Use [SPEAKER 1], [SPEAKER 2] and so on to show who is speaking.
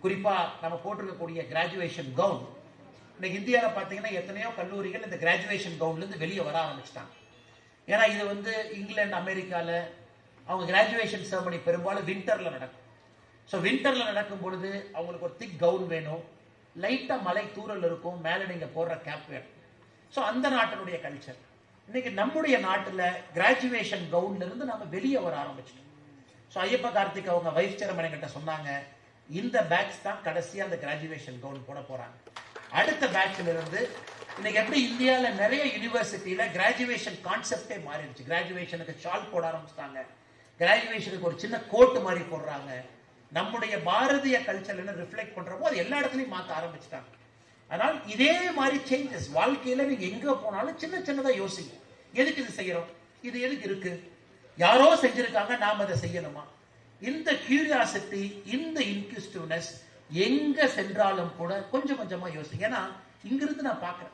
[SPEAKER 1] குறிப்பா நம்ம போட்டிருக்கக்கூடிய கிராஜுவேஷன் கவுன். இன்னைக்கு இந்தியாவில் பார்த்தீங்கன்னா எத்தனையோ கல்லூரிகள் இந்த கிராஜுவேஷன் கவுன்லேருந்து வெளியே வர ஆரம்பிச்சிட்டாங்க. ஏன்னா இது இங்கிலாந்து, அமெரிக்காவில் அவங்க கிராஜுவேஷன் செரமனி பெரும்பாலும் வின்டரில் நடக்கும். ஸோ வின்டரில் நடக்கும் பொழுது அவங்களுக்கு ஒரு திக் கவுன் வேணும், லைட்டாக மலை தூரல் இருக்கும், மேலே நீங்கள் போடுற கேப் வேணும். ஸோ அந்த நாட்டினுடைய கல்ச்சர். இன்னைக்கு நம்முடைய நாட்டில் கிராஜுவேஷன் கவுன்லேருந்து நம்ம வெளியே வர ஆரம்பிச்சிட்டோம். ஸோ ஐயப்ப கார்த்திக் அவங்க வைஸ் சேர்மன் என்கிட்ட சொன்னாங்க, இந்த பேட்ச் தான் கடைசியாக அந்த கிராஜுவேஷன் கவுன் போட போகிறாங்க. அடுத்த பேட்ச்ல இருந்து இன்னைக்கு எப்படி இந்தியாவில் நிறைய யூனிவர்சிட்டியில கிராஜுவேஷன் கான்செப்டே மாறிடுச்சு. கிராஜுவேஷனுக்கு ஷால் போட ஆரம்பிச்சிட்டாங்க, கிராஜுவேஷனுக்கு ஒரு சின்ன கோட் மாதிரி போடுறாங்க. நம்முடைய பாரதிய கல்ச்சர் ரிஃப்ளெக்ட் பண்றப்போ அது எல்லா இடத்துலையும் மாற்ற ஆரம்பிச்சிட்டாங்க. அதனால் இதே மாதிரி சேஞ்சஸ் வாழ்க்கையில நீங்க எங்க போனாலும் சின்ன சின்னதா யோசிங்க. எதுக்கு இது செய்யறோம், இது எதுக்கு இருக்கு, யாரோ செஞ்சிருக்காங்க, நாம அதை செய்யணுமா? இந்த கியூரியாசிட்டி, இந்த இன்க்யூசிட்டிவ்னஸ் எங்க சென்றாலும் கூட கொஞ்சம் கொஞ்சமா யோசிங்க. ஏன்னா இங்கிருந்து நான் பாக்குறேன்,